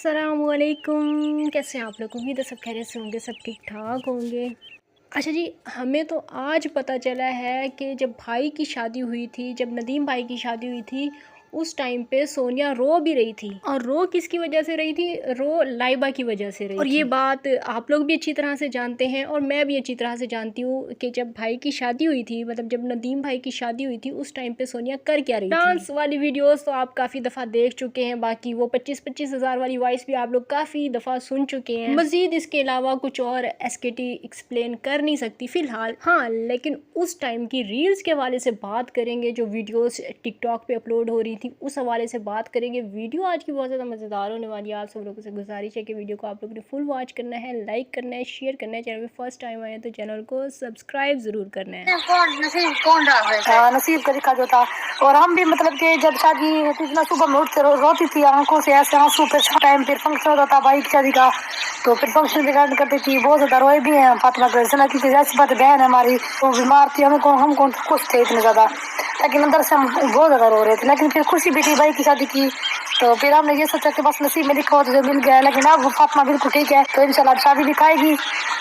अस्सलामुअलैकुम, कैसे हैं आप लोग। उम्मीद है सब खैरियत से होंगे, सब ठीक ठाक होंगे। अच्छा जी, हमें तो आज पता चला है कि जब भाई की शादी हुई थी, जब नदीम भाई की शादी हुई थी, उस टाइम पे सोनिया रो भी रही थी। और रो किसकी वजह से रही थी? रो लाइबा की वजह से रही और थी। ये बात आप लोग भी अच्छी तरह से जानते हैं और मैं भी अच्छी तरह से जानती हूँ कि जब भाई की शादी हुई थी, मतलब जब नदीम भाई की शादी हुई थी, उस टाइम पे सोनिया कर क्या रही थी। डांस वाली वीडियोस तो आप काफ़ी दफ़ा देख चुके हैं, बाकी वो 25-25 हज़ार वाली वॉइस भी आप लोग काफ़ी दफ़ा सुन चुके हैं। मजीद इसके अलावा कुछ और एसकेटी एक्सप्लेन कर नहीं सकती फ़िलहाल। हाँ, लेकिन उस टाइम की रील्स के हवाले से बात करेंगे, जो वीडियोस टिकटॉक पे अपलोड हो रही थी, उस हवाले से बात करेंगे। वीडियो आज की बहुत ज़्यादा मज़ेदार होने वाली है। आप सब लोगों से गुजारिश है कि वीडियो को आप लोगों ने फुल वॉच करना है, लाइक करना है, शेयर करना है। चैनल पे फर्स्ट टाइम आए तो चैनल को सब्सक्राइब ज़रूर करना है। नसीब तरीका जो था। और हम भी मतलब कि जब शादी इतना सुबह में उठते रोती थी, आंखों से ऐसे आंसू। फिर टाइम फिर फंक्शन होता था भाई की शादी का, तो फिर फंक्शन भी अटेंड करती थी। बहुत ज़्यादा रोए भी हैं। फातिमा गर्जना की जैसी बात बहन है हमारी, वो बीमार थी, हम कौन खुश थे इतने ज़्यादा, लेकिन अंदर से हम बहुत ज़्यादा रो रहे थे। लेकिन फिर खुशी भी थी भाई की शादी की, तो फिर हमने ये सोचा कि बस नसीब में लिखा हो तो जो मिल गया। लेकिन अब फातिमा बिल्कुल ठीक है, तो इंशाल्लाह शादी भी खाएगी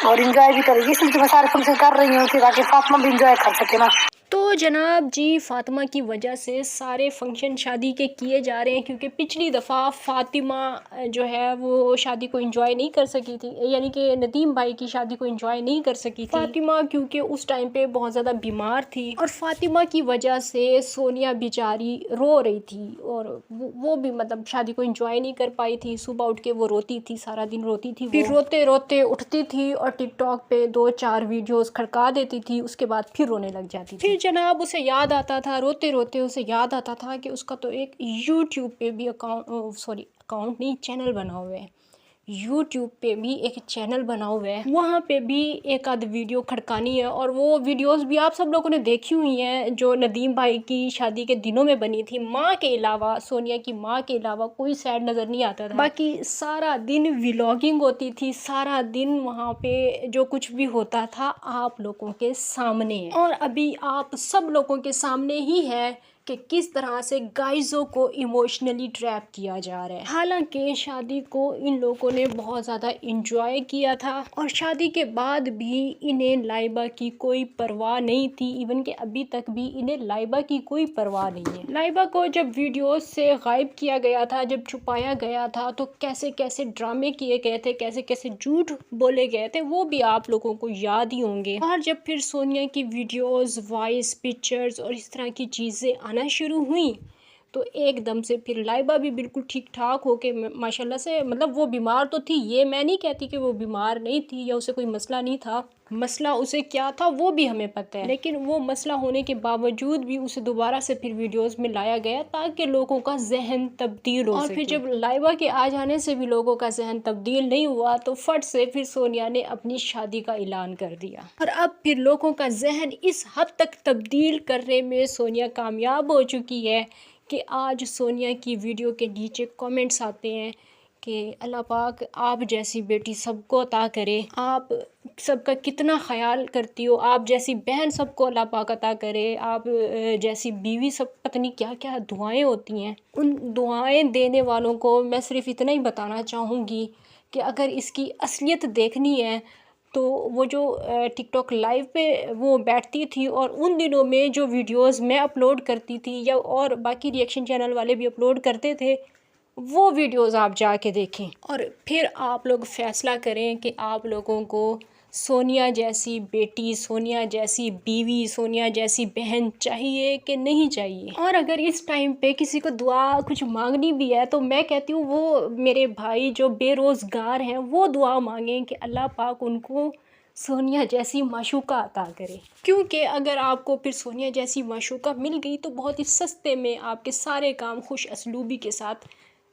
और इंजॉय भी करेगी। इसलिए मैं सारे फंक्शन कर रही हूँ कि ताकि फातिमा भी इंजॉय कर सके ना। तो जनाब जी, फ़ातिमा की वजह से सारे फंक्शन शादी के किए जा रहे हैं, क्योंकि पिछली दफ़ा फ़ातिमा जो है वो शादी को एंजॉय नहीं कर सकी थी, यानी कि नदीम भाई की शादी को एंजॉय नहीं कर सकी थी फ़ातिमा, क्योंकि उस टाइम पे बहुत ज़्यादा बीमार थी। और फ़ातिमा की वजह से सोनिया बेचारी रो रही थी और वो भी मतलब शादी को एंजॉय नहीं कर पाई थी। सुबह उठ के वो रोती थी, सारा दिन रोती थी। फिर रोते रोते उठती थी और टिकटॉक पे 2-4 वीडियोस खड़का देती थी, उसके बाद फिर रोने लग जाती थी। जनाब उसे याद आता था, रोते रोते उसे याद आता था कि उसका तो एक यूट्यूब पे भी अकाउंट नहीं, चैनल बना हुआ है। यूट्यूब पे भी एक चैनल बना हुआ है, वहाँ पे भी एक आध वीडियो खड़कानी है। और वो वीडियोस भी आप सब लोगों ने देखी हुई हैं, जो नदीम भाई की शादी के दिनों में बनी थी। माँ के अलावा, सोनिया की माँ के अलावा कोई सैड नज़र नहीं आता था। बाकी सारा दिन व्लॉगिंग होती थी, सारा दिन वहाँ पे जो कुछ भी होता था आप लोगों के सामने है। और अभी आप सब लोगों के सामने ही है कि किस तरह से गाइज़ों को इमोशनली ट्रैप किया जा रहा है। हालांकि शादी को इन लोगों ने बहुत ज़्यादा इंजॉय किया था और शादी के बाद भी इन्हें लाइबा की कोई परवाह नहीं थी। इवन कि अभी तक भी इन्हें लाइबा की कोई परवाह नहीं है। लाइबा को जब वीडियोस से गायब किया गया था, जब छुपाया गया था, तो कैसे कैसे ड्रामे किए गए थे, कैसे कैसे झूठ बोले गए थे, वो भी आप लोगों को याद ही होंगे। और जब फिर सोनिया की वीडियोस, वॉइस, पिक्चर्स और इस तरह की चीज़ें आना शुरू हुई, तो एकदम से फिर लाइबा भी बिल्कुल ठीक ठाक होके माशाल्लाह से, मतलब वो बीमार तो थी, ये मैं नहीं कहती कि वो बीमार नहीं थी या उसे कोई मसला नहीं था। मसला उसे क्या था वो भी हमें पता है, लेकिन वो मसला होने के बावजूद भी उसे दोबारा से फिर वीडियोस में लाया गया ताकि लोगों का जहन तब्दील हो सके। और फिर जब लाइबा के आ जाने से भी लोगों का जहन तब्दील नहीं हुआ, तो फट से फिर सोनिया ने अपनी शादी का ऐलान कर दिया। और अब फिर लोगों का जहन इस हद तक तब्दील करने में सोनिया कामयाब हो चुकी है कि आज सोनिया की वीडियो के नीचे कमेंट्स आते हैं कि अल्लाह पाक आप जैसी बेटी सबको अता करे, आप सबका कितना ख्याल करती हो, आप जैसी बहन सबको अल्लाह पाक अता करे, आप जैसी बीवी, सब पता नहीं क्या क्या दुआएं होती हैं। उन दुआएं देने वालों को मैं सिर्फ इतना ही बताना चाहूँगी कि अगर इसकी असलियत देखनी है तो वो जो टिकटॉक लाइव पे वो बैठती थी और उन दिनों में जो वीडियोस मैं अपलोड करती थी या और बाकी रिएक्शन चैनल वाले भी अपलोड करते थे, वो वीडियोस आप जाके देखें और फिर आप लोग फ़ैसला करें कि आप लोगों को सोनिया जैसी बेटी, सोनिया जैसी बीवी, सोनिया जैसी बहन चाहिए कि नहीं चाहिए। और अगर इस टाइम पे किसी को दुआ कुछ मांगनी भी है, तो मैं कहती हूँ वो मेरे भाई जो बेरोज़गार हैं वो दुआ मांगें कि अल्लाह पाक उनको सोनिया जैसी माशूका अता करे। क्योंकि अगर आपको फिर सोनिया जैसी माशूका मिल गई तो बहुत ही सस्ते में आपके सारे काम खुश असलूबी के साथ,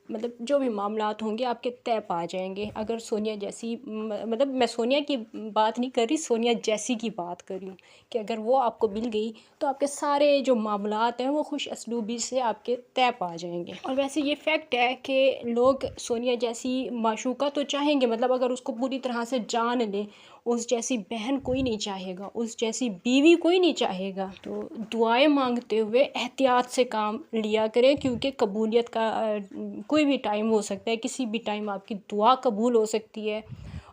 मतलब जो भी मामलात होंगे आपके तय पा जाएंगे। अगर सोनिया जैसी, मतलब मैं सोनिया की बात नहीं कर रही, सोनिया जैसी की बात कर रही हूँ कि अगर वो आपको मिल गई तो आपके सारे जो मामलात हैं वो खुश असलूबी से आपके तय पा जाएंगे। और वैसे ये फैक्ट है कि लोग सोनिया जैसी माशूका तो चाहेंगे, मतलब अगर उसको पूरी तरह से जान लें, उस जैसी बहन कोई नहीं चाहेगा, उस जैसी बीवी कोई नहीं चाहेगा। तो दुआएं मांगते हुए एहतियात से काम लिया करें, क्योंकि कबूलियत का कोई भी टाइम हो सकता है, किसी भी टाइम आपकी दुआ कबूल हो सकती है।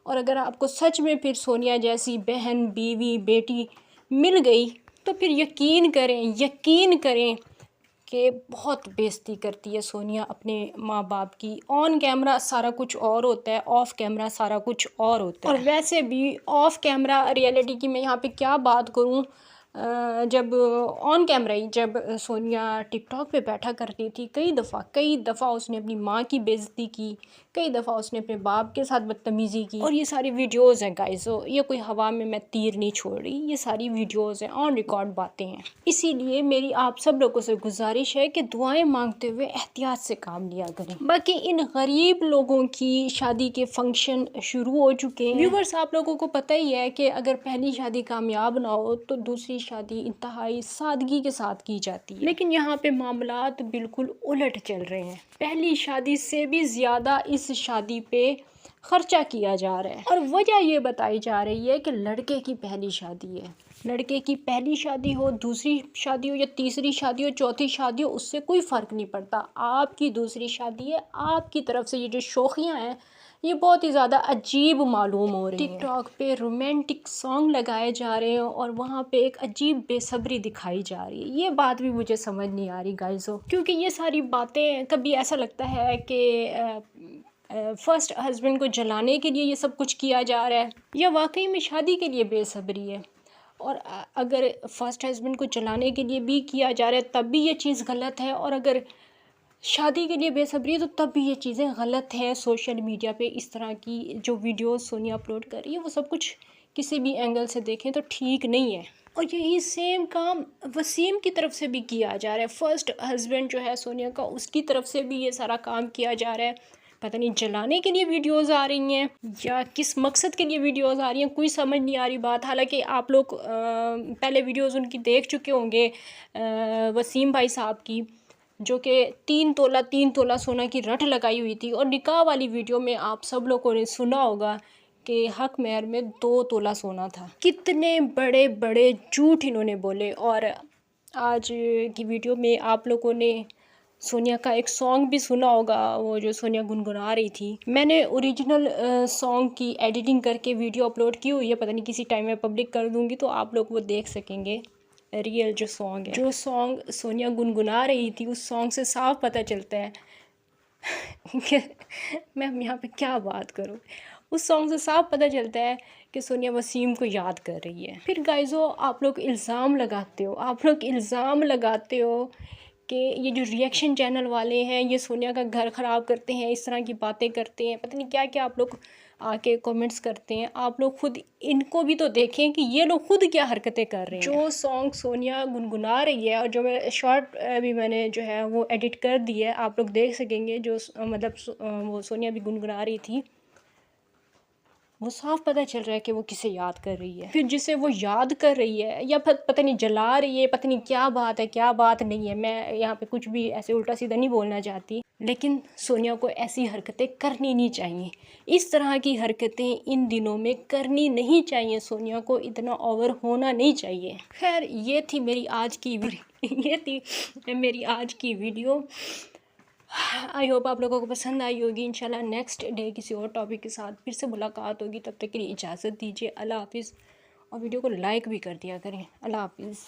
और अगर आपको सच में फिर सोनिया जैसी बहन, बीवी, बेटी मिल गई तो फिर यकीन करें कि बहुत बेइज्जती करती है सोनिया अपने माँ बाप की। ऑन कैमरा सारा कुछ और होता है, ऑफ कैमरा सारा कुछ और होता है। और वैसे भी ऑफ कैमरा रियलिटी की मैं यहाँ पे क्या बात करूँ, जब ऑन कैमरा ही जब सोनिया टिकटॉक पे बैठा करती थी, कई दफ़ा उसने अपनी माँ की बेइज्जती की, कई दफ़ा उसने अपने बाप के साथ बदतमीज़ी की। और ये सारी वीडियोज़ हैं गाइस, ये कोई हवा में मैं तीर नहीं छोड़ रही, ये सारी वीडियोज़ हैं, ऑन रिकॉर्ड बातें हैं। इसीलिए मेरी आप सब लोगों से गुजारिश है कि दुआएं मांगते हुए एहतियात से काम लिया करें। बाकी इन गरीब लोगों की शादी के फंक्शन शुरू हो चुके हैं। व्यूवर्स, आप लोगों को पता ही है कि अगर पहली शादी कामयाब ना हो तो दूसरी शादी इंतहाई सादगी के साथ की जाती है। लेकिन यहाँ पे मामलात बिल्कुल उलट चल रहे हैं। पहली शादी से भी ज़्यादा इस शादी पे खर्चा किया जा रहा है। और वजह ये बताई जा रही है कि लड़के की पहली शादी है। लड़के की पहली शादी हो, दूसरी शादी हो या तीसरी शादी हो, चौथी शादी हो, उससे कोई फ़र्क नहीं पड़ता। आपकी दूसरी शादी है, आपकी तरफ से ये जो शोखियाँ हैं ये बहुत ही ज़्यादा अजीब मालूम हो रही हैं। टिकटॉक पे रोमांटिक सॉन्ग लगाए जा रहे हैं और वहाँ पे एक अजीब बेसब्री दिखाई जा रही है। ये बात भी मुझे समझ नहीं आ रही गाइज़ो, क्योंकि ये सारी बातें कभी ऐसा लगता है कि फर्स्ट हस्बैंड को जलाने के लिए ये सब कुछ किया जा रहा है, या वाकई में शादी के लिए बेसब्री है। और अगर फर्स्ट हस्बैंड को जलाने के लिए भी किया जा रहा है तब भी ये चीज़ गलत है, और अगर शादी के लिए बेसब्री है तो तब भी ये चीज़ें गलत हैं। सोशल मीडिया पे इस तरह की जो वीडियोस सोनिया अपलोड कर रही है वो सब कुछ किसी भी एंगल से देखें तो ठीक नहीं है। और यही सेम काम वसीम की तरफ से भी किया जा रहा है। फर्स्ट हस्बैंड जो है सोनिया का, उसकी तरफ से भी ये सारा काम किया जा रहा है। पता नहीं जलाने के लिए वीडियोस आ रही हैं या किस मकसद के लिए वीडियोस आ रही हैं, कोई समझ नहीं आ रही बात। हालांकि आप लोग पहले वीडियोस उनकी देख चुके होंगे, वसीम भाई साहब की, जो कि 3 तोला सोना की रट लगाई हुई थी। और निकाह वाली वीडियो में आप सब लोगों ने सुना होगा कि हक महर में 2 तोला सोना था। कितने बड़े बड़े झूठ इन्होंने बोले। और आज की वीडियो में आप लोगों ने सोनिया का एक सॉन्ग भी सुना होगा, वो जो सोनिया गुनगुना रही थी। मैंने ओरिजिनल सॉन्ग की एडिटिंग करके वीडियो अपलोड की हुई है, पता नहीं किसी टाइम में पब्लिक कर दूँगी तो आप लोग वो देख सकेंगे। रियल जो सॉन्ग है, जो सॉन्ग सोनिया गुनगुना रही थी, उस सॉन्ग से साफ पता चलता है कि मैं यहाँ पे क्या बात करूँ। उस सॉन्ग से साफ पता चलता है कि सोनिया वसीम को याद कर रही है। फिर गाइज़ो, आप लोग इल्ज़ाम लगाते हो कि ये जो रिएक्शन चैनल वाले हैं ये सोनिया का घर ख़राब करते हैं, इस तरह की बातें करते हैं, पता नहीं क्या क्या आप लोग आके कमेंट्स करते हैं। आप लोग खुद इनको भी तो देखें कि ये लोग खुद क्या हरकतें कर रहे हैं। जो सॉन्ग सोनिया गुनगुना रही है और जो मैं शॉर्ट भी मैंने जो है वो एडिट कर दी है, आप लोग देख सकेंगे। जो मतलब वो सोनिया भी गुनगुना रही थी, वो साफ पता चल रहा है कि वो किसे याद कर रही है। फिर जिसे वो याद कर रही है या पता नहीं जला रही है, पता नहीं क्या बात है क्या बात नहीं है, मैं यहाँ पे कुछ भी ऐसे उल्टा सीधा नहीं बोलना चाहती, लेकिन सोनिया को ऐसी हरकतें करनी नहीं चाहिए। इस तरह की हरकतें इन दिनों में करनी नहीं चाहिए। सोनिया को इतना ओवर होना नहीं चाहिए। खैर, ये थी मेरी आज की वीडियो। आई होप आप लोगों को पसंद आई होगी। इंशाल्लाह नेक्स्ट डे किसी और टॉपिक के साथ फिर से मुलाकात होगी। तब तक के लिए इजाज़त दीजिए। अल्लाह हाफिज़। और वीडियो को लाइक भी कर दिया करें। अल्लाह हाफिज़।